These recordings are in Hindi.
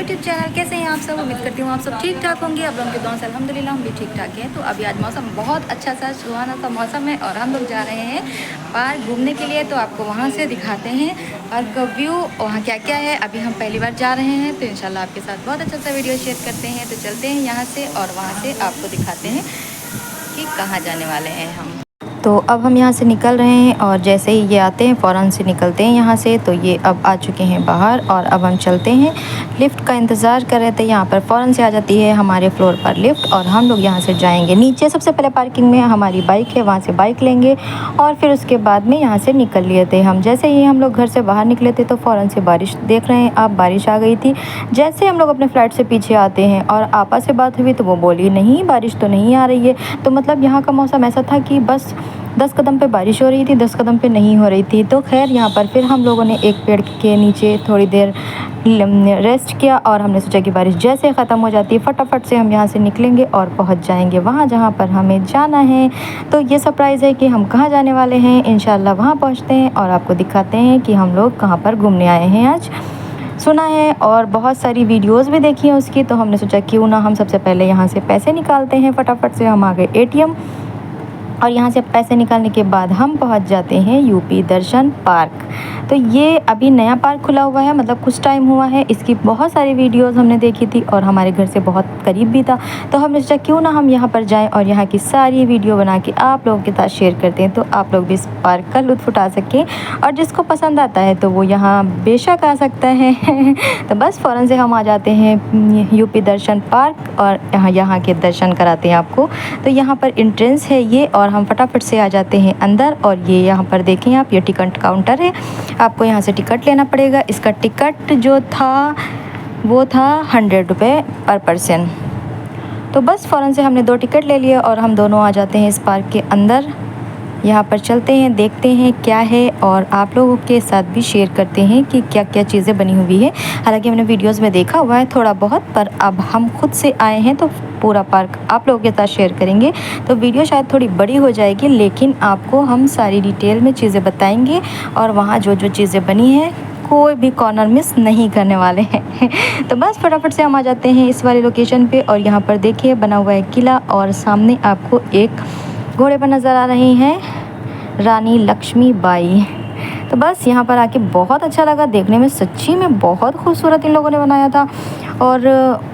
YouTube channel. कैसे हैं आप सब? उम्मीद करती हूँ आप सब ठीक ठाक होंगे। अब उनके दुआ से अल्हम्दुलिल्लाह हम भी ठीक ठाक हैं। तो अभी आज मौसम बहुत अच्छा सा सुहाना सा मौसम है और हम लोग जा रहे हैं पार्क घूमने के लिए। तो आपको वहाँ से दिखाते हैं पार्क का व्यू, वहाँ क्या क्या है। अभी हम पहली बार जा रहे हैं तो इंशाल्लाह आपके साथ बहुत अच्छा सा वीडियो शेयर करते हैं। तो चलते हैं यहाँ से और वहाँ से आपको दिखाते हैं कि कहाँ जाने वाले हैं हम। तो अब हम यहाँ से निकल रहे हैं और जैसे ही ये आते हैं फ़ौरन से निकलते हैं यहाँ से। तो ये अब आ चुके हैं बाहर और अब हम चलते हैं। लिफ्ट का इंतज़ार कर रहे थे, यहाँ पर फ़ौरन से आ जाती है हमारे फ्लोर पर लिफ्ट और हम लोग यहाँ से जाएंगे नीचे। सबसे पहले पार्किंग में हमारी बाइक है, वहाँ से बाइक लेंगे और फिर उसके बाद में यहाँ से निकल लिए थे हम। जैसे ही हम लोग घर से बाहर निकले थे तो फ़ौरन से बारिश, देख रहे हैं आप, बारिश आ गई थी। जैसे हम लोग अपने फ्लैट से पीछे आते हैं और आपा से बात हुई तो वो बोली नहीं बारिश तो नहीं आ रही है। तो मतलब यहाँ का मौसम ऐसा था कि बस 10 कदम पे बारिश हो रही थी, 10 कदम पे नहीं हो रही थी। तो खैर यहाँ पर फिर हम लोगों ने एक पेड़ के नीचे थोड़ी देर रेस्ट किया और हमने सोचा कि बारिश जैसे ख़त्म हो जाती है फटाफट से हम यहाँ से निकलेंगे और पहुँच जाएंगे वहाँ जहाँ पर हमें जाना है। तो ये सरप्राइज़ है कि हम कहाँ जाने वाले हैं। इंशाल्लाह वहाँ पहुँचते हैं और आपको दिखाते हैं कि हम लोग कहाँ पर घूमने आए हैं आज। सुना है और बहुत सारी वीडियोस भी देखी हैं उसकी, तो हमने सोचा क्यों ना हम सबसे पहले यहाँ से पैसे निकालते हैं। फटाफट से हम आ गए ATM और यहाँ से पैसे निकालने के बाद हम पहुँच जाते हैं यूपी दर्शन पार्क। तो ये अभी नया पार्क खुला हुआ है, मतलब कुछ टाइम हुआ है। इसकी बहुत सारी वीडियोस हमने देखी थी और हमारे घर से बहुत करीब भी था। तो हमने सोचा क्यों ना हम यहाँ पर जाएं और यहाँ की सारी वीडियो बना के आप लोगों के साथ शेयर करते हैं, तो आप लोग भी इस पार्क का लुत्फ़ उठा सकें। और जिसको पसंद आता है तो वो यहाँ बेशक आ सकता है। तो बस फ़ौरन से हम आ जाते हैं यूपी दर्शन पार्क और यहाँ के दर्शन कराते हैं आपको। तो यहाँ पर एंट्रेंस है ये और हम फटाफट से आ जाते हैं अंदर। और ये यहाँ पर देखें आप, ये टिकट काउंटर है, आपको यहाँ से टिकट लेना पड़ेगा। इसका टिकट जो था वो था 100 रुपये पर पर्सन। तो बस फ़ौरन से हमने 2 टिकट ले लिए और हम दोनों आ जाते हैं इस पार्क के अंदर। यहाँ पर चलते हैं, देखते हैं क्या है और आप लोगों के साथ भी शेयर करते हैं कि क्या क्या चीज़ें बनी हुई है। हालांकि हमने वीडियोस में देखा हुआ है थोड़ा बहुत, पर अब हम खुद से आए हैं तो पूरा पार्क आप लोगों के साथ शेयर करेंगे। तो वीडियो शायद थोड़ी बड़ी हो जाएगी लेकिन आपको हम सारी डिटेल में चीज़ें बताएंगे और वहाँ जो जो चीज़ें बनी हैं कोई भी कॉर्नर मिस नहीं करने वाले हैं। तो बस फटाफट से हम आ जाते हैं इस वाली लोकेशन पे और यहाँ पर देखिए बना हुआ है किला और सामने आपको एक घोड़े पर नज़र आ रही हैं रानी लक्ष्मीबाई। तो बस यहाँ पर आके बहुत अच्छा लगा, देखने में सच्ची में बहुत खूबसूरत इन लोगों ने बनाया था और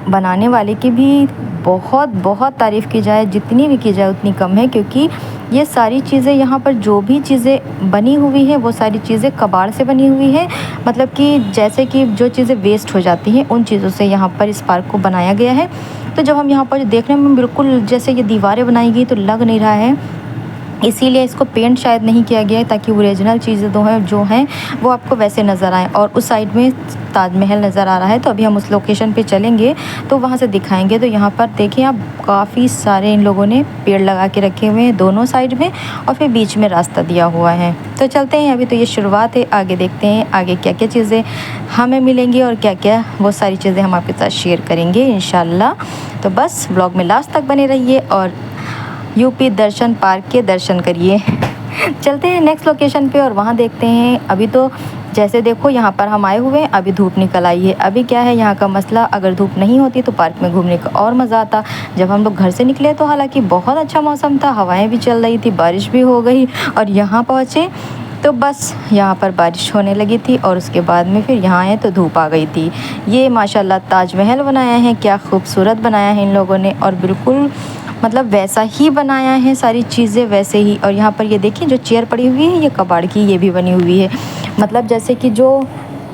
बनाने वाले की भी बहुत बहुत तारीफ़ की जाए, जितनी भी की जाए उतनी कम है। क्योंकि ये सारी चीज़ें यहाँ पर जो भी चीज़ें बनी हुई है वो सारी चीज़ें कबाड़ से बनी हुई है। मतलब कि जैसे कि जो चीज़ें वेस्ट हो जाती हैं उन चीज़ों से यहाँ पर इस पार्क को बनाया गया है। तो जब हम यहाँ पर देखने में बिल्कुल जैसे ये दीवारें बनाई गई तो लग नहीं रहा है, इसीलिए इसको पेंट शायद नहीं किया गया है ताकि ओरिजिनल चीज़ें जो हैं वो आपको वैसे नज़र आएँ। और उस साइड में ताजमहल नज़र आ रहा है, तो अभी हम उस लोकेशन पे चलेंगे तो वहाँ से दिखाएंगे। तो यहाँ पर देखिए आप, काफ़ी सारे इन लोगों ने पेड़ लगा के रखे हुए हैं दोनों साइड में और फिर बीच में रास्ता दिया हुआ है। तो चलते हैं, अभी तो ये शुरुआत है, आगे देखते हैं आगे क्या क्या चीज़ें हमें मिलेंगी और क्या क्या वो सारी चीज़ें हम आपके साथ शेयर करेंगे इंशाल्लाह। तो बस ब्लॉग में लास्ट तक बने रहिए और यूपी दर्शन पार्क के दर्शन करिए। चलते हैं नेक्स्ट लोकेशन पे और वहाँ देखते हैं। अभी तो जैसे देखो यहाँ पर हम आए हुए हैं, अभी धूप निकल आई है। अभी क्या है यहाँ का मसला, अगर धूप नहीं होती तो पार्क में घूमने का और मज़ा आता। जब हम लोग घर से निकले तो हालांकि बहुत अच्छा मौसम था, हवाएं भी चल रही थी, बारिश भी हो गई और यहाँ पहुँचे तो बस यहाँ पर बारिश होने लगी थी और उसके बाद में फिर यहाँ आए तो धूप आ गई थी। ये माशाल्लाह ताजमहल बनाया है, क्या खूबसूरत बनाया है इन लोगों ने और बिल्कुल मतलब वैसा ही बनाया है, सारी चीज़ें वैसे ही। और यहाँ पर ये देखिए जो चेयर पड़ी हुई है ये कबाड़ की, ये भी बनी हुई है। मतलब जैसे कि जो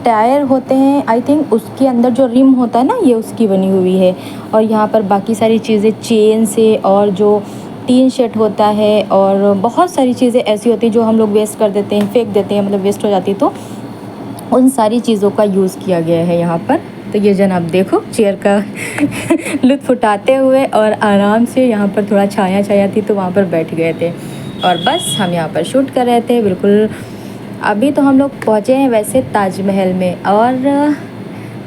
टायर होते हैं आई थिंक उसके अंदर जो रिम होता है ना, ये उसकी बनी हुई है। और यहाँ पर बाकी सारी चीज़ें चेन से और जो टीन शेड होता है और बहुत सारी चीज़ें ऐसी होती हैं जो हम लोग वेस्ट कर देते हैं, फेंक देते हैं, मतलब वेस्ट हो जाती है। तो उन सारी चीज़ों का यूज़ किया गया है यहाँ पर। तो ये जनाब देखो चेयर का लुत्फ़ उठाते हुए और आराम से यहाँ पर थोड़ा छाया छाया थी तो वहाँ पर बैठ गए थे और बस हम यहाँ पर शूट कर रहे थे बिल्कुल। अभी तो हम लोग पहुँचे हैं वैसे ताजमहल में और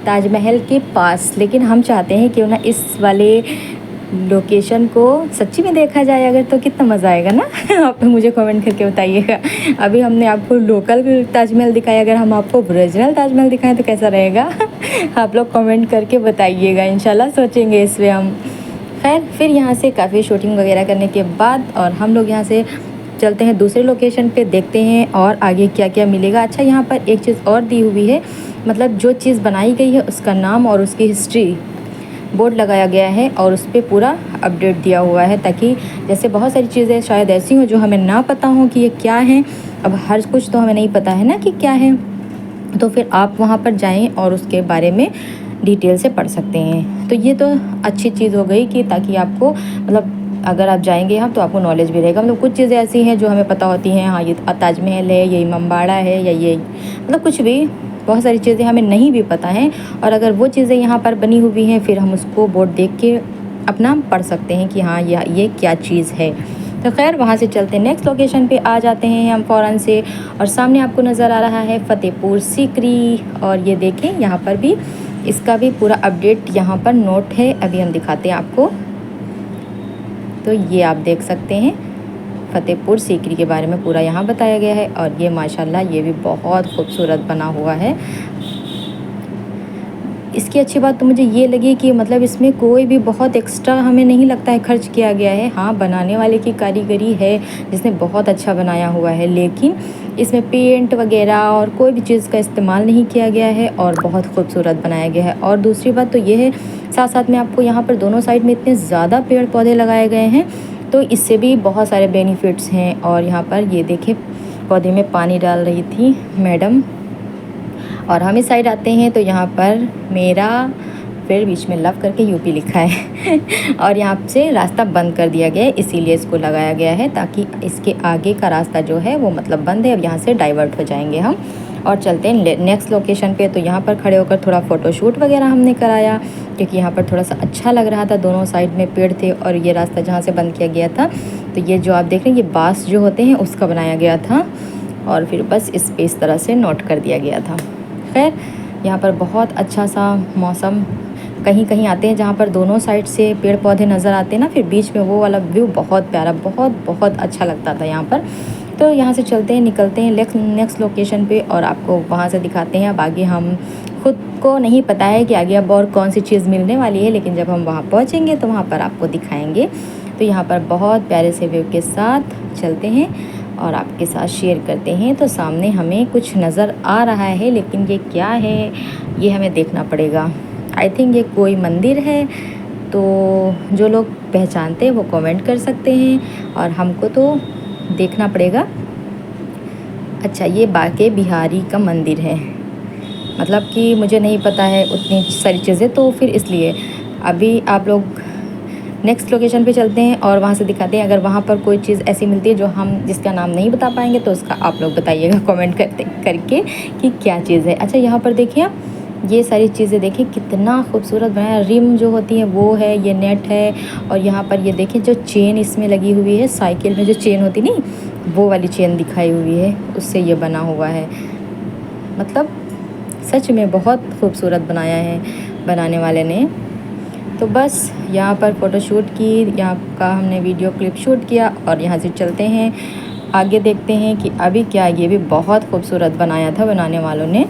ताजमहल के पास, लेकिन हम चाहते हैं क्यों ना इस वाले लोकेशन को सच्ची में देखा जाए अगर तो कितना मज़ा आएगा ना। आप लोग मुझे कमेंट करके बताइएगा। अभी हमने आपको लोकल ताजमहल दिखाया, अगर हम आपको ओरिजिनल ताजमहल दिखाएं तो कैसा रहेगा। आप लोग कमेंट करके बताइएगा, इंशाल्लाह सोचेंगे इस पर हम। खैर फिर यहाँ से काफ़ी शूटिंग वगैरह करने के बाद और हम लोग यहाँ से चलते हैं दूसरे लोकेशन पे, देखते हैं और आगे क्या क्या मिलेगा। अच्छा यहाँ पर एक चीज़ और दी हुई है, मतलब जो चीज़ बनाई गई है उसका नाम और उसकी हिस्ट्री बोर्ड लगाया गया है और उस पर पूरा अपडेट दिया हुआ है, ताकि जैसे बहुत सारी चीज़ें शायद ऐसी हों जो हमें ना पता हो कि ये क्या है। अब हर कुछ तो हमें नहीं पता है ना कि क्या है, तो फिर आप वहाँ पर जाएं और उसके बारे में डिटेल से पढ़ सकते हैं। तो ये तो अच्छी चीज़ हो गई कि ताकि आपको मतलब अगर आप जाएंगे यहाँ तो आपको नॉलेज भी रहेगा। मतलब कुछ चीज़ें ऐसी हैं जो हमें पता होती हैं, हाँ ये ताजमहल है, ये इमामबाड़ा है, या ये मतलब कुछ भी, बहुत सारी चीज़ें हमें नहीं भी पता हैं। और अगर वो चीज़ें यहाँ पर बनी हुई हैं फिर हम उसको बोर्ड देख के अपना पढ़ सकते हैं कि हाँ ये क्या चीज़ है। तो खैर वहाँ से चलते नेक्स्ट लोकेशन पे आ जाते हैं हम फ़ौरन से, और सामने आपको नज़र आ रहा है फ़तेहपुर सीकरी। और ये देखें यहाँ पर भी इसका भी पूरा अपडेट यहाँ पर नोट है, अभी हम दिखाते हैं आपको। तो ये आप देख सकते हैं फ़तेहपुर सीकरी के बारे में पूरा यहाँ बताया गया है। और ये माशाल्लाह ये भी बहुत खूबसूरत बना हुआ है। इसकी अच्छी बात तो मुझे ये लगी कि मतलब इसमें कोई भी बहुत एक्स्ट्रा हमें नहीं लगता है खर्च किया गया है। हाँ बनाने वाले की कारीगरी है जिसने बहुत अच्छा बनाया हुआ है, लेकिन इसमें पेंट वगैरह और कोई भी चीज़ का इस्तेमाल नहीं किया गया है और बहुत खूबसूरत बनाया गया है। और दूसरी बात तो ये है, साथ साथ में आपको यहाँ पर दोनों साइड में इतने ज़्यादा पेड़ पौधे लगाए गए हैं, तो इससे भी बहुत सारे बेनिफिट्स हैं। और यहाँ पर ये देखें पौधे में पानी डाल रही थी मैडम। और हम इस साइड आते हैं तो यहाँ पर मेरा, फिर बीच में लव करके यूपी लिखा है। और यहाँ से रास्ता बंद कर दिया गया है, इसीलिए इसको लगाया गया है ताकि इसके आगे का रास्ता जो है वो मतलब बंद है। अब यहाँ से डाइवर्ट हो जाएंगे हम और चलते हैं नेक्स्ट लोकेशन पे। तो यहाँ पर खड़े होकर थोड़ा फ़ोटोशूट वगैरह हमने कराया, क्योंकि यहाँ पर थोड़ा सा अच्छा लग रहा था। दोनों साइड में पेड़ थे और ये रास्ता जहाँ से बंद किया गया था, तो ये जो आप देख रहे हैं ये बाँस जो होते हैं उसका बनाया गया था, और फिर बस इस पर इस तरह से नोट कर दिया गया था। खैर यहाँ पर बहुत अच्छा सा मौसम, कहीं कहीं आते हैं जहाँ पर दोनों साइड से पेड़ पौधे नज़र आते हैं ना, फिर बीच में वो वाला व्यू बहुत प्यारा, बहुत अच्छा लगता था यहाँ पर। तो यहाँ से चलते हैं, निकलते हैं नेक्स्ट लोकेशन पे और आपको वहाँ से दिखाते हैं। अब आगे हम खुद को नहीं पता है कि आगे अब और कौन सी चीज़ मिलने वाली है, लेकिन जब हम वहाँ पहुँचेंगे तो वहाँ पर आपको दिखाएँगे। तो यहाँ पर बहुत प्यारे से व्यू के साथ चलते हैं और आपके साथ शेयर करते हैं। तो सामने हमें कुछ नज़र आ रहा है, लेकिन ये क्या है ये हमें देखना पड़ेगा। आई थिंक ये कोई मंदिर है, तो जो लोग पहचानते हैं वो कमेंट कर सकते हैं और हमको तो देखना पड़ेगा। अच्छा ये बाके बिहारी का मंदिर है, मतलब कि मुझे नहीं पता है उतनी सारी चीज़ें, तो फिर इसलिए अभी आप लोग नेक्स्ट लोकेशन पे चलते हैं और वहाँ से दिखाते हैं। अगर वहाँ पर कोई चीज़ ऐसी मिलती है जो हम जिसका नाम नहीं बता पाएंगे तो उसका आप लोग बताइएगा कमेंट करके कि क्या चीज़ है। अच्छा यहाँ पर देखिए आप ये सारी चीज़ें देखिए कितना खूबसूरत बनाया। रिम जो होती है वो है, ये नेट है, और यहाँ पर ये देखिए जो चेन इसमें लगी हुई है, साइकिल में जो चेन होती नहीं वो वाली चेन दिखाई हुई है, उससे ये बना हुआ है। मतलब सच में बहुत खूबसूरत बनाया है बनाने वाले ने। तो बस यहाँ पर फ़ोटोशूट की, यहाँ का हमने वीडियो क्लिप शूट किया और यहाँ से चलते हैं आगे, देखते हैं कि अभी क्या। ये भी बहुत खूबसूरत बनाया था बनाने वालों ने।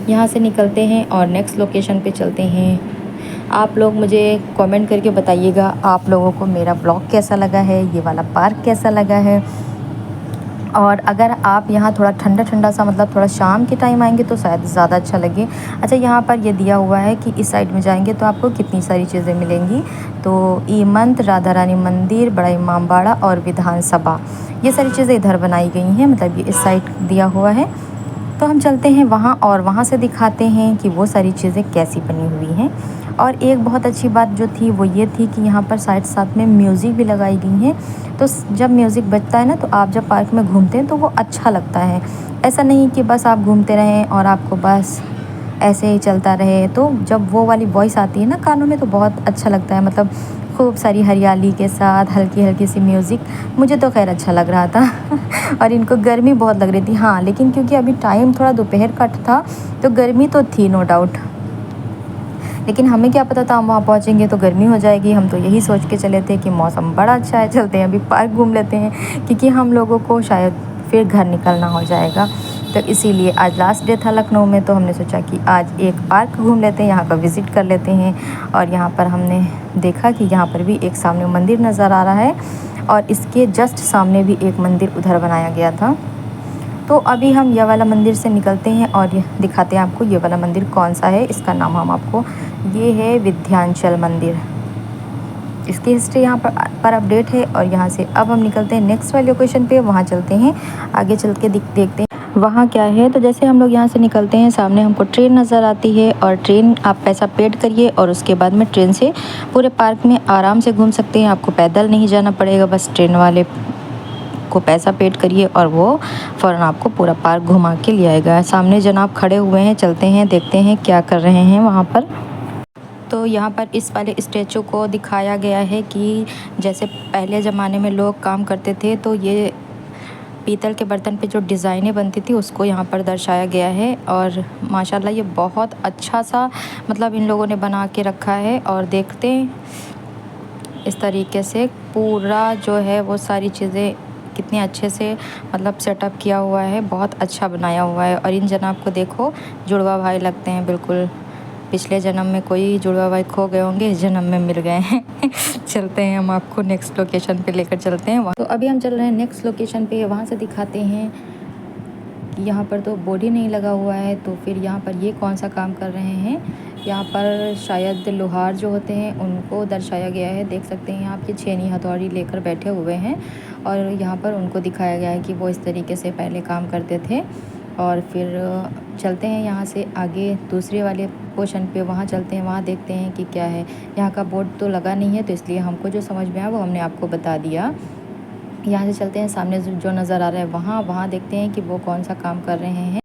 यहाँ से निकलते हैं और नेक्स्ट लोकेशन पे चलते हैं। आप लोग मुझे कमेंट करके बताइएगा आप लोगों को मेरा ब्लॉग कैसा लगा है, ये वाला पार्क कैसा लगा है। और अगर आप यहाँ थोड़ा ठंडा ठंडा सा, मतलब थोड़ा शाम के टाइम आएंगे तो शायद ज़्यादा अच्छा लगे। अच्छा यहाँ पर ये दिया हुआ है कि इस साइड में जाएंगे तो आपको कितनी सारी चीज़ें मिलेंगी। तो ईमंत, राधा रानी मंदिर, बड़ा इमामबाड़ा और विधानसभा, ये सारी चीज़ें इधर बनाई गई हैं, मतलब ये इस साइड दिया हुआ है। तो हम चलते हैं वहाँ और वहाँ से दिखाते हैं कि वो सारी चीज़ें कैसी बनी हुई हैं। और एक बहुत अच्छी बात जो थी वो ये थी कि यहाँ पर साथ में म्यूज़िक भी लगाई गई है। तो जब म्यूज़िक बजता है ना, तो आप जब पार्क में घूमते हैं तो वो अच्छा लगता है। ऐसा नहीं कि बस आप घूमते रहें और आपको बस ऐसे ही चलता रहे। तो जब वो वाली वॉइस आती है ना कानों में तो बहुत अच्छा लगता है। मतलब खूब सारी हरियाली के साथ हल्की हल्की सी म्यूज़िक, मुझे तो खैर अच्छा लग रहा था। और इनको गर्मी बहुत लग रही थी, हाँ, लेकिन क्योंकि अभी टाइम थोड़ा दोपहर का था तो गर्मी तो थी नो डाउट। लेकिन हमें क्या पता था हम वहाँ पहुँचेंगे तो गर्मी हो जाएगी। हम तो यही सोच के चले थे कि मौसम बड़ा अच्छा है, चलते हैं अभी पार्क घूम लेते हैं, क्योंकि हम लोगों को शायद फिर घर निकलना हो जाएगा। तो इसीलिए आज लास्ट डे था लखनऊ में, तो हमने सोचा कि आज एक पार्क घूम लेते हैं, यहाँ का विज़िट कर लेते हैं। और यहाँ पर हमने देखा कि यहाँ पर भी एक सामने मंदिर नज़र आ रहा है और इसके जस्ट सामने भी एक मंदिर उधर बनाया गया था। तो अभी हम ये वाला मंदिर से निकलते हैं और ये दिखाते हैं आपको ये वाला मंदिर कौन सा है। इसका नाम हम आपको, ये है विंध्याचल मंदिर। इसकी हिस्ट्री यहाँ पर अपडेट है। और यहाँ से अब हम निकलते हैं नेक्स्ट वाले लोकेशन पे, वहाँ चलते हैं, आगे चल के देखते हैं वहाँ क्या है। तो जैसे हम लोग यहाँ से निकलते हैं, सामने हमको ट्रेन नज़र आती है और ट्रेन आप पैसा पेड करिए और उसके बाद में ट्रेन से पूरे पार्क में आराम से घूम सकते हैं। आपको पैदल नहीं जाना पड़ेगा, बस ट्रेन वाले को पैसा पेड करिए और वो फ़ौरन आपको पूरा पार्क घुमा के ले आएगा। सामने जनाब खड़े हुए हैं, चलते हैं देखते हैं क्या कर रहे हैं वहाँ पर। तो यहाँ पर इस वाले स्टैचू को दिखाया गया है कि जैसे पहले ज़माने में लोग काम करते थे, तो ये पीतल के बर्तन पे जो डिज़ाइनें बनती थी उसको यहाँ पर दर्शाया गया है। और माशाल्लाह ये बहुत अच्छा सा मतलब इन लोगों ने बना के रखा है। और देखते हैं इस तरीके से पूरा जो है वो सारी चीज़ें कितने अच्छे से मतलब सेटअप किया हुआ है, बहुत अच्छा बनाया हुआ है। और इन जनाब को देखो, जुड़वा भाई लगते हैं बिल्कुल। पिछले जन्म में कोई जुड़वा भाई खो गए होंगे, इस जन्म में मिल गए हैं। चलते हैं, हम आपको नेक्स्ट लोकेशन पे लेकर चलते हैं। तो अभी हम चल रहे हैं नेक्स्ट लोकेशन पे, वहाँ से दिखाते हैं कि यहाँ पर तो बोर्ड ही नहीं लगा हुआ है, तो फिर यहाँ पर ये कौन सा काम कर रहे हैं। यहाँ पर शायद लोहार जो होते हैं उनको दर्शाया गया है। देख सकते हैं यहाँ पे छेनी हथौड़ी लेकर बैठे हुए हैं और यहाँ पर उनको दिखाया गया है कि वो इस तरीके से पहले काम करते थे। और फिर चलते हैं यहाँ से आगे दूसरे वाले पोर्शन पे, वहाँ चलते हैं, वहाँ देखते हैं कि क्या है। यहाँ का बोर्ड तो लगा नहीं है, तो इसलिए हमको जो समझ में आया वो हमने आपको बता दिया। यहाँ से चलते हैं, सामने जो नज़र आ रहा है वहाँ देखते हैं कि वो कौन सा काम कर रहे हैं।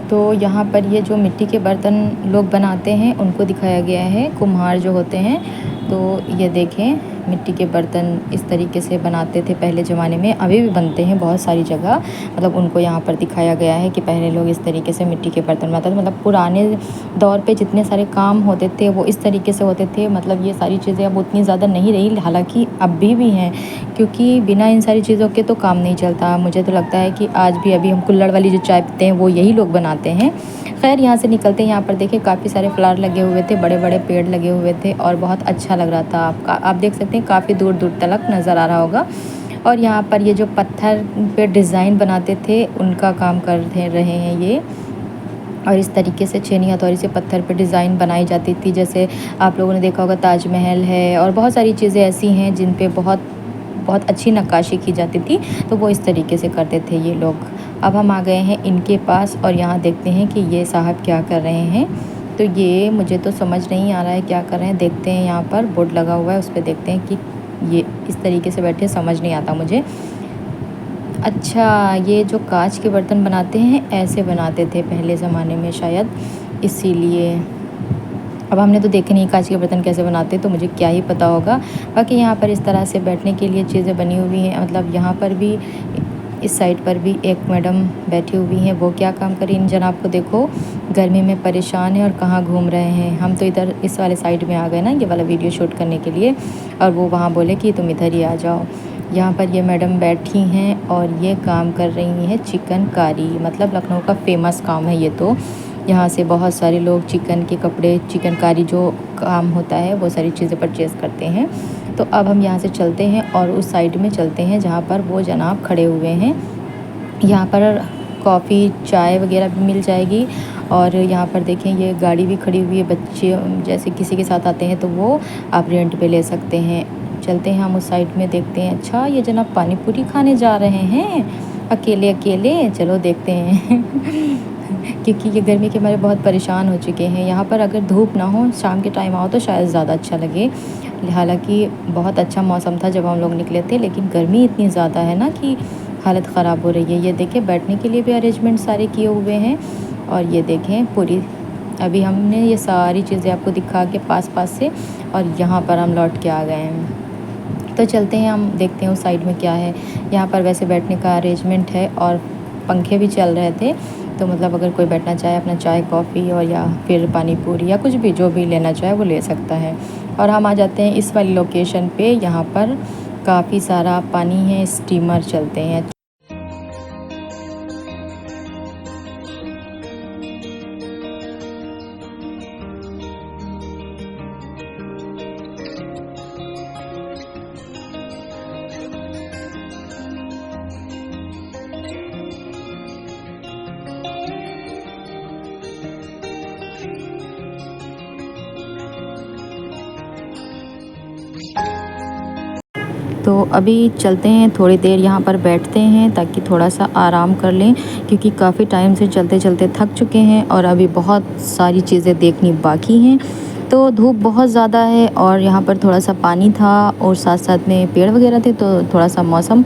तो यहाँ पर ये जो मिट्टी के बर्तन लोग बनाते हैं उनको दिखाया गया है, कुम्हार जो होते हैं। तो ये देखें, मिट्टी के बर्तन इस तरीके से बनाते थे पहले ज़माने में, अभी भी बनते हैं बहुत सारी जगह। मतलब उनको यहाँ पर दिखाया गया है कि पहले लोग इस तरीके से मिट्टी के बर्तन बनाते थे। मतलब पुराने दौर पे जितने सारे काम होते थे वो इस तरीके से होते थे। मतलब ये सारी चीज़ें अब उतनी ज़्यादा नहीं रही, हालांकि अब भी हैं, क्योंकि बिना इन सारी चीज़ों के तो काम नहीं चलता। मुझे तो लगता है कि आज भी अभी हम कुल्हड़ वाली जो चाय पीते हैं वो यही लोग बनाते हैं। खैर यहाँ से निकलते हैं। यहाँ पर देखिए काफ़ी सारे फ्लावर लगे हुए थे, बड़े बड़े पेड़ लगे हुए थे और बहुत अच्छा लग रहा था। आप देख सकते हैं काफ़ी दूर दूर तक नज़र आ रहा होगा। और यहाँ पर ये जो पत्थर पे डिज़ाइन बनाते थे उनका काम कर रहे हैं ये। और इस तरीके से छेनी हथौड़ी से पत्थर पे डिज़ाइन बनाई जाती थी। जैसे आप लोगों ने देखा होगा ताजमहल है और बहुत सारी चीज़ें ऐसी हैं जिन पे बहुत बहुत अच्छी नक्काशी की जाती थी, तो वो इस तरीके से करते थे ये लोग। अब हम आ गए हैं इनके पास और यहाँ देखते हैं कि ये साहब क्या कर रहे हैं। तो ये मुझे तो समझ नहीं आ रहा है क्या कर रहे हैं। देखते हैं, यहाँ पर बोर्ड लगा हुआ है, उस पर देखते हैं कि ये इस तरीके से बैठे, समझ नहीं आता मुझे। अच्छा, ये जो कांच के बर्तन बनाते हैं ऐसे बनाते थे पहले ज़माने में शायद, इसीलिए। अब हमने तो देखे नहीं कांच के बर्तन कैसे बनाते, तो मुझे क्या ही पता होगा। बाकी यहाँ पर इस तरह से बैठने के लिए चीज़ें बनी हुई हैं। मतलब यहाँ पर भी, इस साइड पर भी एक मैडम बैठी हुई हैं, वो क्या काम करें। इन जनाब को देखो, गर्मी में परेशान है और कहाँ घूम रहे हैं। हम तो इधर इस वाले साइड में आ गए ना ये वाला वीडियो शूट करने के लिए, और वो वहाँ बोले कि तुम इधर ही आ जाओ। यहाँ पर ये मैडम बैठी हैं और ये काम कर रही हैं चिकनकारी। मतलब लखनऊ का फेमस काम है ये। तो यहाँ से बहुत सारे लोग चिकन के कपड़े, चिकनकारी जो काम होता है वो सारी चीज़ें परचेज़ करते हैं। तो अब हम यहाँ से चलते हैं और उस साइड में चलते हैं जहाँ पर वो जनाब खड़े हुए हैं। यहाँ पर कॉफ़ी चाय वगैरह भी मिल जाएगी। और यहाँ पर देखें ये गाड़ी भी खड़ी हुई है, बच्चे जैसे किसी के साथ आते हैं तो वो आप रेंट पे ले सकते हैं। चलते हैं हम उस साइड में, देखते हैं। अच्छा, ये जनाब पानी पूरी खाने जा रहे हैं अकेले अकेले, चलो देखते हैं। क्योंकि ये गर्मी के मारे बहुत परेशान हो चुके हैं। यहाँ पर अगर धूप ना हो, शाम के टाइम आओ तो शायद ज़्यादा अच्छा लगे। हालांकि बहुत अच्छा मौसम था जब हम लोग निकले थे, लेकिन गर्मी इतनी ज़्यादा है ना कि हालत ख़राब हो रही है। ये देखें, बैठने के लिए भी अरेंजमेंट सारे किए हुए हैं। और ये देखें पूरी, अभी हमने ये सारी चीज़ें आपको दिखा के पास से, और यहाँ पर हम लौट के आ गए हैं। तो चलते हैं, हम देखते हैं उस साइड में क्या है। यहाँ पर वैसे बैठने का अरेंजमेंट है और पंखे भी चल रहे थे, तो मतलब अगर कोई बैठना चाहे अपना चाय कॉफ़ी और या फिर पानी पूरी या कुछ भी जो भी लेना चाहे वो ले सकता है। और हम आ जाते हैं इस वाली लोकेशन पे। यहाँ पर काफ़ी सारा पानी है, स्टीमर चलते हैं। तो अभी चलते हैं, थोड़ी देर यहाँ पर बैठते हैं ताकि थोड़ा सा आराम कर लें, क्योंकि काफ़ी टाइम से चलते चलते थक चुके हैं और अभी बहुत सारी चीज़ें देखनी बाकी हैं। तो धूप बहुत ज़्यादा है और यहाँ पर थोड़ा सा पानी था और साथ साथ में पेड़ वगैरह थे, तो थोड़ा सा मौसम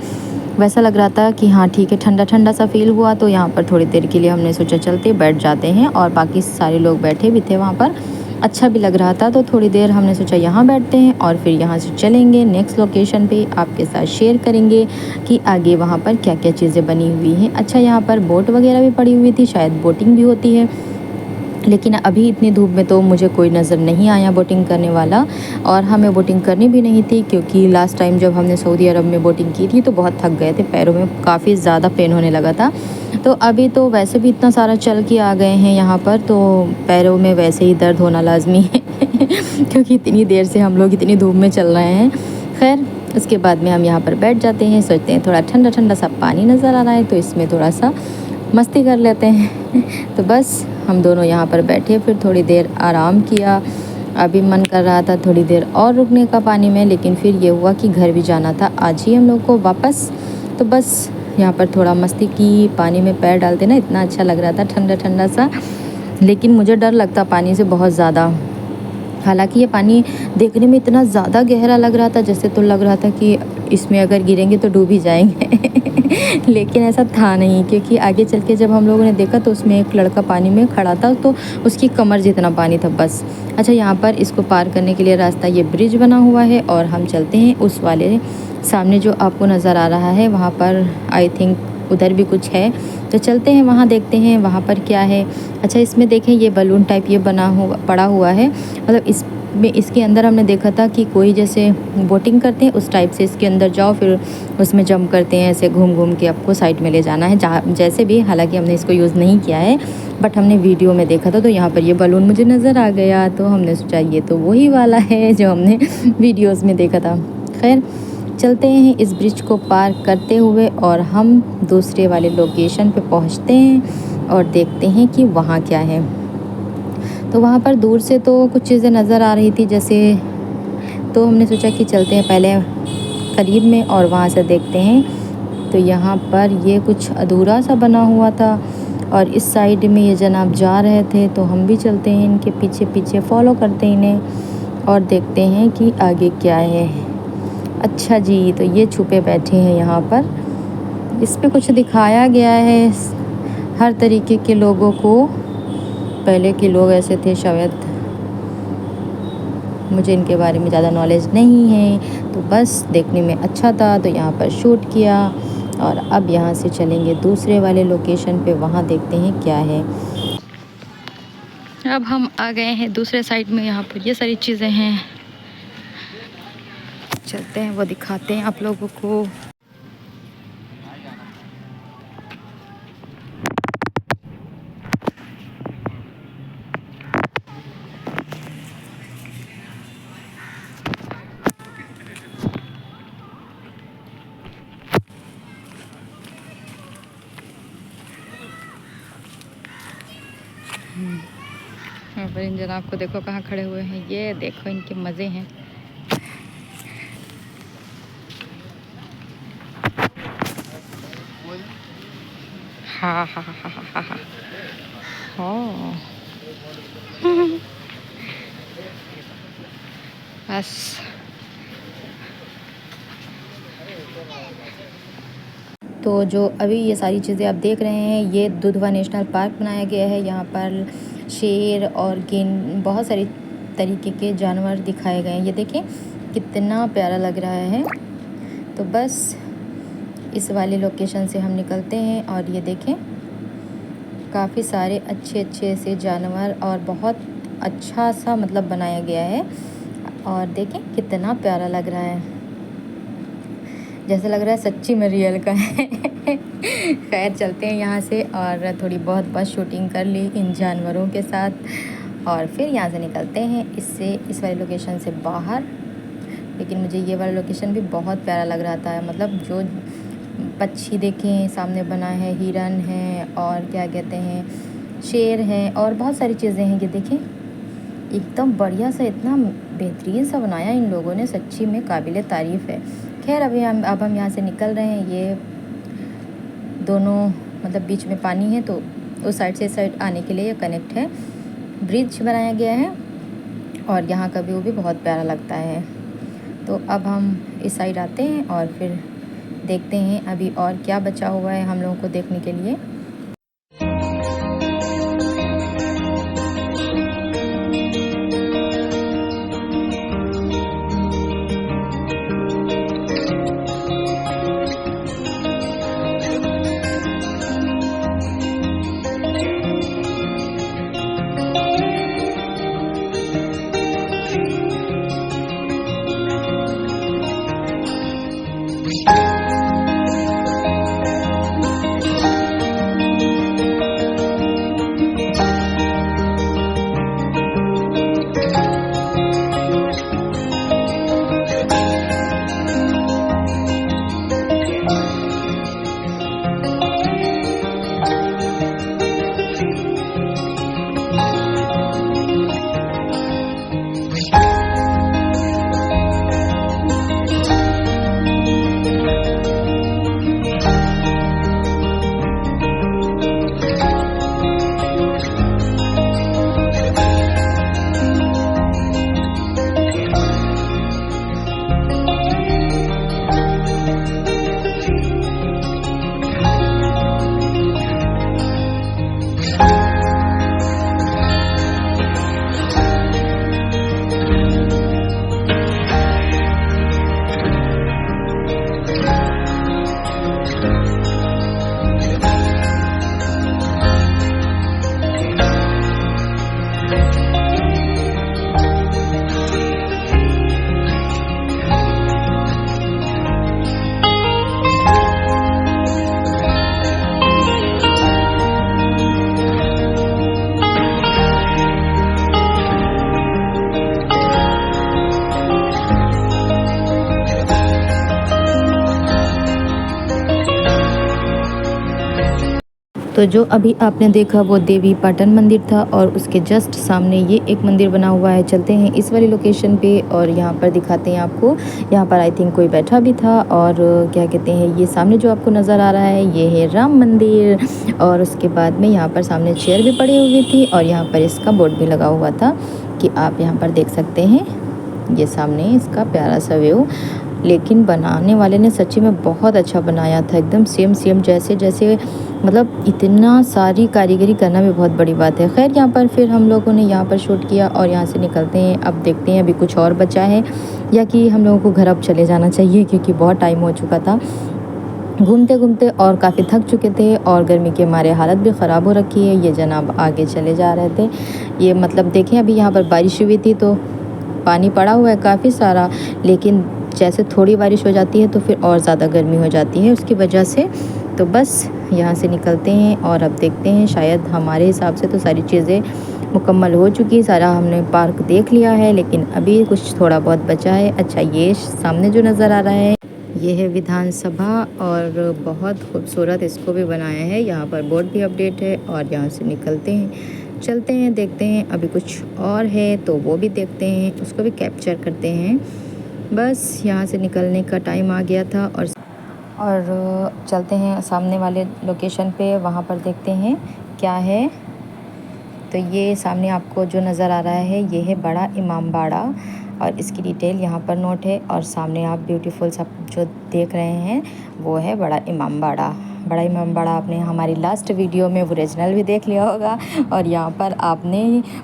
वैसा लग रहा था कि हाँ ठीक है, ठंडा ठंडा सा फील हुआ। तो यहाँ पर थोड़ी देर के लिए हमने सोचा चलते बैठ जाते हैं, और बाकी सारे लोग बैठे भी थे वहाँ पर, अच्छा भी लग रहा था। तो थोड़ी देर हमने सोचा यहाँ बैठते हैं और फिर यहाँ से चलेंगे नेक्स्ट लोकेशन पे, आपके साथ शेयर करेंगे कि आगे वहाँ पर क्या क्या चीज़ें बनी हुई हैं। अच्छा, यहाँ पर बोट वगैरह भी पड़ी हुई थी, शायद बोटिंग भी होती है, लेकिन अभी इतनी धूप में तो मुझे कोई नज़र नहीं आया बोटिंग करने वाला, और हमें बोटिंग करनी भी नहीं थी, क्योंकि लास्ट टाइम जब हमने सऊदी अरब में बोटिंग की थी तो बहुत थक गए थे, पैरों में काफ़ी ज़्यादा पेन होने लगा था। तो अभी तो वैसे भी इतना सारा चल के आ गए हैं यहाँ पर, तो पैरों में वैसे ही दर्द होना लाजमी है क्योंकि इतनी देर से हम लोग इतनी धूप में चल रहे हैं। खैर, उसके बाद में हम यहाँ पर बैठ जाते हैं, सोचते हैं थोड़ा ठंडा ठंडा सा पानी नज़र आ रहा है तो इसमें थोड़ा सा मस्ती कर लेते हैं तो बस हम दोनों यहाँ पर बैठे, फिर थोड़ी देर आराम किया। अभी मन कर रहा था थोड़ी देर और रुकने का पानी में, लेकिन फिर ये हुआ कि घर भी जाना था आज ही हम लोग को वापस। तो बस यहाँ पर थोड़ा मस्ती की, पानी में पैर डालते ना इतना अच्छा लग रहा था, ठंडा ठंडा सा। लेकिन मुझे डर लगता पानी से बहुत ज़्यादा, हालांकि ये पानी देखने में इतना ज़्यादा गहरा लग रहा था, जैसे तो लग रहा था कि इसमें अगर गिरेंगे तो डूब ही जाएंगे लेकिन ऐसा था नहीं, क्योंकि आगे चल के जब हम लोगों ने देखा तो उसमें एक लड़का पानी में खड़ा था, तो उसकी कमर जितना पानी था बस। अच्छा, यहाँ पर इसको पार करने के लिए रास्ता, ये ब्रिज बना हुआ है और हम चलते हैं उस वाले सामने जो आपको नज़र आ रहा है वहाँ पर, आई थिंक उधर भी कुछ है, तो चलते हैं वहाँ देखते हैं वहाँ पर क्या है। अच्छा, इसमें देखें ये बलून टाइप ये बना हुआ पड़ा हुआ है, मतलब इसमें इसके अंदर हमने देखा था कि कोई जैसे बोटिंग करते हैं उस टाइप से इसके अंदर जाओ, फिर उसमें जंप करते हैं, ऐसे घूम घूम के आपको साइड में ले जाना है, जहाँ जैसे भी। हालांकि हमने इसको यूज़ नहीं किया है, बट हमने वीडियो में देखा था, तो यहाँ पर ये बलून मुझे नज़र आ गया, तो हमने सोचा ये तो वही वाला है जो हमने वीडियोज़ में देखा था। खैर, चलते हैं इस ब्रिज को पार करते हुए और हम दूसरे वाले लोकेशन पे पहुंचते हैं और देखते हैं कि वहाँ क्या है। तो वहाँ पर दूर से तो कुछ चीज़ें नज़र आ रही थी जैसे, तो हमने सोचा कि चलते हैं पहले करीब में और वहाँ से देखते हैं। तो यहाँ पर ये कुछ अधूरा सा बना हुआ था और इस साइड में ये जनाब जा रहे थे, तो हम भी चलते हैं इनके पीछे पीछे, फॉलो करते हैं इन्हें और देखते हैं कि आगे क्या है। अच्छा जी, तो ये छुपे बैठे हैं यहाँ पर, इस पे कुछ दिखाया गया है हर तरीके के लोगों को। पहले के लोग ऐसे थे शायद, मुझे इनके बारे में ज़्यादा नॉलेज नहीं है, तो बस देखने में अच्छा था तो यहाँ पर शूट किया। और अब यहाँ से चलेंगे दूसरे वाले लोकेशन पे, वहाँ देखते हैं क्या है। अब हम आ गए हैं दूसरे साइड में, यहाँ पर ये सारी चीज़ें हैं, चलते हैं वो दिखाते हैं आप लोगों को। यहाँ पर इन जनाब को देखो कहाँ खड़े हुए हैं, ये देखो इनके मज़े हैं। हाँ हाँ हाँ हाँ हाँ हाँ हाँ बस तो जो अभी ये सारी चीज़ें आप देख रहे हैं, ये दुधवा नेशनल पार्क बनाया गया है। यहाँ पर शेर और गिन, बहुत सारी तरीके के जानवर दिखाए गए हैं। ये देखें कितना प्यारा लग रहा है। तो बस इस वाले लोकेशन से हम निकलते हैं और ये देखें काफ़ी सारे अच्छे अच्छे से जानवर और बहुत अच्छा सा मतलब बनाया गया है। और देखें कितना प्यारा लग रहा है, जैसे लग रहा है सच्ची में रियल का है। खैर चलते हैं यहाँ से और थोड़ी बहुत बस शूटिंग कर ली इन जानवरों के साथ और फिर यहाँ से निकलते हैं इस वाली लोकेशन से बाहर। लेकिन मुझे ये वाला लोकेशन भी बहुत प्यारा लग रहा था, मतलब जो पक्षी देखें सामने बना है, हिरन है और क्या कहते हैं शेर है और बहुत सारी चीज़ें हैं। ये देखें एकदम बढ़िया सा, इतना बेहतरीन सा बनाया इन लोगों ने, सच्ची में काबिल तारीफ़ है। खैर अब हम यहाँ से निकल रहे हैं। ये दोनों मतलब बीच में पानी है तो उस साइड से इस साइड आने के लिए ये कनेक्ट है, ब्रिज बनाया गया है और यहाँ का व्यू भी बहुत प्यारा लगता है। तो अब हम इस साइड आते हैं और फिर देखते हैं अभी और क्या बचा हुआ है हम लोगों को देखने के लिए। तो जो अभी आपने देखा वो देवी पाटन मंदिर था और उसके जस्ट सामने ये एक मंदिर बना हुआ है। चलते हैं इस वाली लोकेशन पे और यहाँ पर दिखाते हैं आपको। यहाँ पर आई थिंक कोई बैठा भी था और क्या कहते हैं ये सामने जो आपको नज़र आ रहा है ये है राम मंदिर। और उसके बाद में यहाँ पर सामने चेयर भी पड़ी हुई थी और यहाँ पर इसका बोर्ड भी लगा हुआ था कि आप यहाँ पर देख सकते हैं ये सामने इसका प्यारा सा व्यू। लेकिन बनाने वाले ने सच्ची में बहुत अच्छा बनाया था, एकदम सेम जैसे मतलब इतना सारी कारीगरी करना भी बहुत बड़ी बात है। खैर यहाँ पर फिर हम लोगों ने यहाँ पर शूट किया और यहाँ से निकलते हैं। अब देखते हैं अभी कुछ और बचा है या कि हम लोगों को घर अब चले जाना चाहिए क्योंकि बहुत टाइम हो चुका था घूमते घूमते और काफ़ी थक चुके थे और गर्मी के मारे हालत भी ख़राब हो रखी है। ये जनाब आगे चले जा रहे थे। ये मतलब देखें अभी यहाँ पर बारिश हुई थी तो पानी पड़ा हुआ है काफ़ी सारा, लेकिन जैसे थोड़ी बारिश हो जाती है तो फिर और ज़्यादा गर्मी हो जाती है उसकी वजह से। तो बस यहाँ से निकलते हैं और अब देखते हैं, शायद हमारे हिसाब से तो सारी चीज़ें मुकम्मल हो चुकी, सारा हमने पार्क देख लिया है, लेकिन अभी कुछ थोड़ा बहुत बचा है। अच्छा ये सामने जो नज़र आ रहा है ये है विधानसभा और बहुत खूबसूरत इसको भी बनाया है। यहाँ पर बोर्ड भी अपडेट है और यहाँ से निकलते हैं, चलते हैं, देखते हैं अभी कुछ और है तो वो भी देखते हैं, उसको भी कैप्चर करते हैं। बस यहाँ से निकलने का टाइम आ गया था और चलते हैं सामने वाले लोकेशन पे, वहाँ पर देखते हैं क्या है। तो ये सामने आपको जो नज़र आ रहा है ये है बड़ा इमामबाड़ा और इसकी डिटेल यहाँ पर नोट है। और सामने आप ब्यूटीफुल सब जो देख रहे हैं वो है बड़ा इमामबाड़ा। बड़ा इमामबाड़ा आपने हमारी लास्ट वीडियो में ओरिजिनल भी देख लिया होगा और यहाँ पर आपने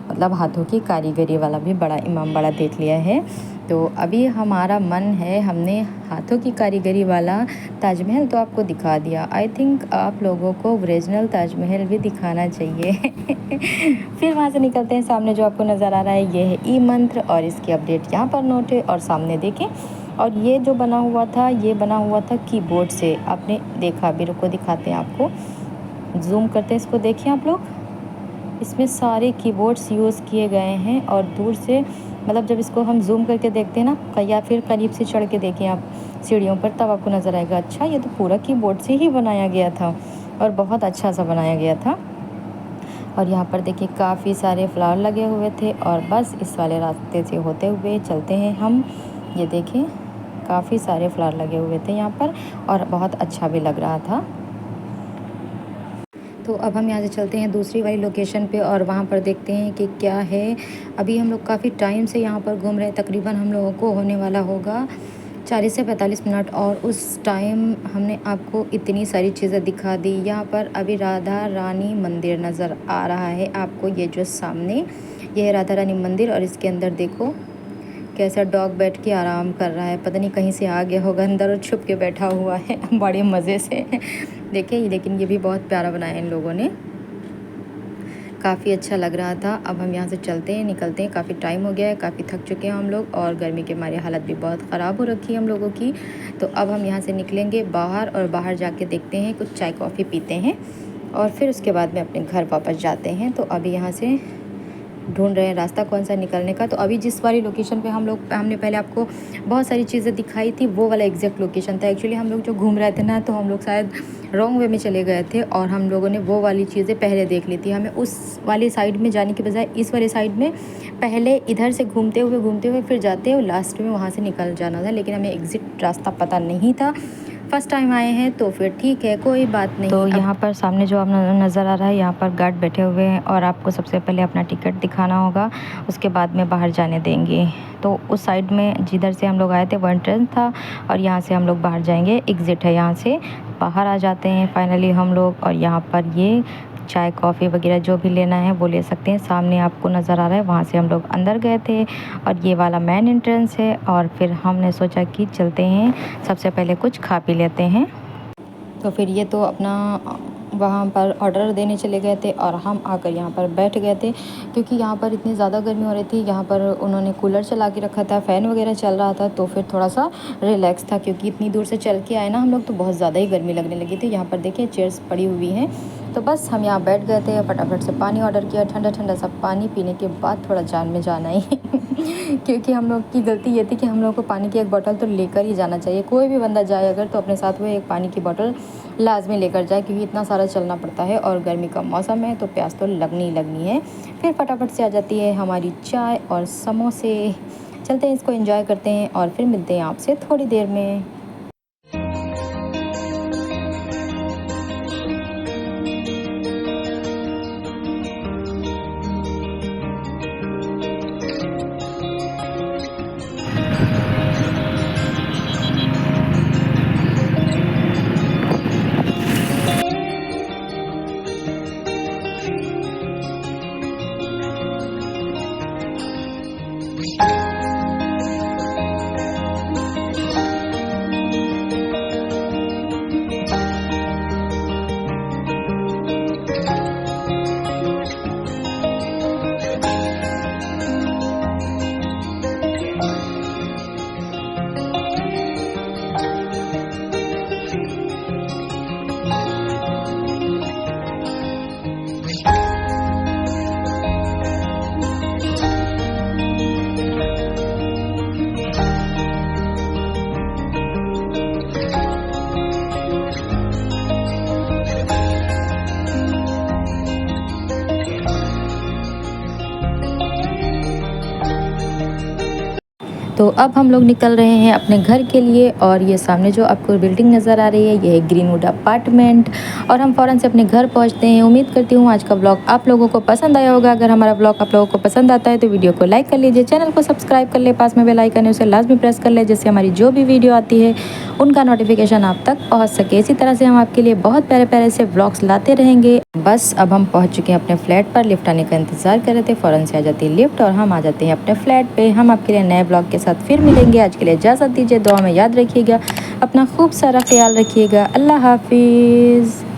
मतलब हाथों की कारीगरी वाला भी बड़ा इमामबाड़ा देख लिया है। तो अभी हमारा मन है, हमने हाथ हाथों की कारीगरी वाला ताजमहल तो आपको दिखा दिया। आई थिंक आप लोगों को ओरिजिनल ताजमहल भी दिखाना चाहिए। फिर वहाँ से निकलते हैं। सामने जो आपको नज़र आ रहा है ये है ई मंत्र और इसकी अपडेट यहाँ पर नोट है और सामने देखें। और ये जो बना हुआ था ये बना हुआ था कीबोर्ड से। आपने देखा, अभी रुको दिखाते हैं आपको, जूम करते हैं इसको, देखिए आप लोग, इसमें सारे कीबोर्ड्स यूज़ किए गए हैं। और दूर से मतलब जब इसको हम जूम करके देखते हैं ना, या फिर करीब से चढ़ के देखें आप सीढ़ियों पर, तब आपको नज़र आएगा अच्छा ये तो पूरा कीबोर्ड से ही बनाया गया था और बहुत अच्छा सा बनाया गया था। और यहाँ पर देखिए काफ़ी सारे फ्लावर लगे हुए थे। और बस इस वाले रास्ते से होते हुए चलते हैं हम। ये देखें काफ़ी सारे फ्लावर लगे हुए थे यहाँ पर और बहुत अच्छा भी लग रहा था। तो अब हम यहाँ से चलते हैं दूसरी वाली लोकेशन पे और वहाँ पर देखते हैं कि क्या है। अभी हम लोग काफ़ी टाइम से यहाँ पर घूम रहे हैं, तकरीबन हम लोगों को होने वाला होगा 40 से 45 मिनट। और उस टाइम हमने आपको इतनी सारी चीज़ें दिखा दी। यहाँ पर अभी राधा रानी मंदिर नज़र आ रहा है आपको, ये जो सामने ये है राधा रानी मंदिर। और इसके अंदर देखो कैसा डॉग बैठ के आराम कर रहा है, पता नहीं कहीं से आ गया होगा अंदर और छुप के बैठा हुआ है बड़े मज़े से। देखिए लेकिन ये भी बहुत प्यारा बनाया इन लोगों ने, काफ़ी अच्छा लग रहा था। अब हम यहाँ से चलते हैं, निकलते हैं, काफ़ी टाइम हो गया है, काफ़ी थक चुके हैं हम लोग और गर्मी के हमारी हालत भी बहुत ख़राब हो रखी है हम लोगों की। तो अब हम यहाँ से निकलेंगे बाहर और बाहर जाके देखते हैं, कुछ चाय कॉफ़ी पीते हैं और फिर उसके बाद में अपने घर वापस जाते हैं। तो अभी यहाँ से ढूंढ रहे हैं रास्ता कौन सा निकलने का। तो अभी जिस वाली लोकेशन पे हमने पहले आपको बहुत सारी चीज़ें दिखाई थी, वो वाला एग्जैक्ट लोकेशन था। एक्चुअली हम लोग जो घूम रहे थे ना, तो हम लोग शायद रॉन्ग वे में चले गए थे और हम लोगों ने वो वाली चीज़ें पहले देख ली थी। हमें उस वाली साइड में जाने की बजाय इस वाली साइड में पहले इधर से घूमते हुए फिर जाते और लास्ट में वहाँ से निकल जाना था, लेकिन हमें एग्जिट रास्ता पता नहीं था। फर्स्ट टाइम आए हैं तो फिर ठीक है, कोई बात नहीं। तो यहाँ पर सामने जो आप नज़र आ रहा है, यहाँ पर गार्ड बैठे हुए हैं और आपको सबसे पहले अपना टिकट दिखाना होगा, उसके बाद में बाहर जाने देंगे। तो उस साइड में जिधर से हम लोग आए थे वो एंट्रेंस था और यहाँ से हम लोग बाहर जाएंगे, एग्ज़िट है, यहाँ से बाहर आ जाते हैं फाइनली हम लोग। और यहाँ पर ये चाय कॉफ़ी वगैरह जो भी लेना है वो ले सकते हैं। सामने आपको नज़र आ रहा है, वहाँ से हम लोग अंदर गए थे और ये वाला मेन एंट्रेंस है। और फिर हमने सोचा कि चलते हैं, सबसे पहले कुछ खा पी लेते हैं। तो फिर ये तो अपना वहाँ पर ऑर्डर देने चले गए थे और हम आकर यहाँ पर बैठ गए थे, क्योंकि यहाँ पर इतनी ज़्यादा गर्मी हो रही थी। यहाँ पर उन्होंने कूलर चला के रखा था, फ़ैन वगैरह चल रहा था, तो फिर थोड़ा सा रिलैक्स था, क्योंकि इतनी दूर से चल के आए ना हम लोग, तो बहुत ज़्यादा ही गर्मी लगने लगी थी। यहाँ पर देखिए चेयर्स पड़ी हुई हैं, तो बस हम यहाँ बैठ गए थे, फटाफट से पानी ऑर्डर किया, ठंडा ठंडा सा पानी पीने के बाद थोड़ा जान में जाना ही क्योंकि हम लोग की गलती ये थी कि हम लोग को पानी की एक बोतल तो लेकर ही जाना चाहिए। कोई भी बंदा जाए अगर तो अपने साथ वो एक पानी की बोतल लाजमी लेकर जाए, क्योंकि इतना सारा चलना पड़ता है और गर्मी का मौसम है तो प्यास तो लगनी ही लगनी है। फिर फटाफट से आ जाती है हमारी चाय और समोसे। चलते हैं, इसको एंजॉय करते हैं और फिर मिलते हैं आपसे थोड़ी देर में। तो अब हम लोग निकल रहे हैं अपने घर के लिए और ये सामने जो आपको बिल्डिंग नज़र आ रही है ये है ग्रीनवुड अपार्टमेंट और हम फ़ौरन से अपने घर पहुंचते हैं। उम्मीद करती हूँ आज का ब्लॉग आप लोगों को पसंद आया होगा। अगर हमारा ब्लॉग आप लोगों को पसंद आता है तो वीडियो को लाइक कर लीजिए, चैनल को सब्सक्राइब कर ले, पास में बेल आइकन है उसे लाजमी प्रेस कर ले, जिससे हमारी जो भी वीडियो आती है उनका नोटिफिकेशन आप तक पहुँच सके। इसी तरह से हम आपके लिए बहुत प्यारे प्यारे से ब्लॉग्स लाते रहेंगे। बस अब हम पहुँच चुके हैं अपने फ्लैट पर, लिफ्ट आने का इंतज़ार कर रहे थे, फ़ौरन से आ जाती है लिफ्ट और हम आ जाते हैं अपने फ्लैट पर। हम आपके लिए नए ब्लॉग के साथ फिर मिलेंगे। आज के लिए इजाज़त दीजिए, दुआ में याद रखिएगा, अपना खूब सारा ख्याल रखिएगा। अल्लाह हाफिज़।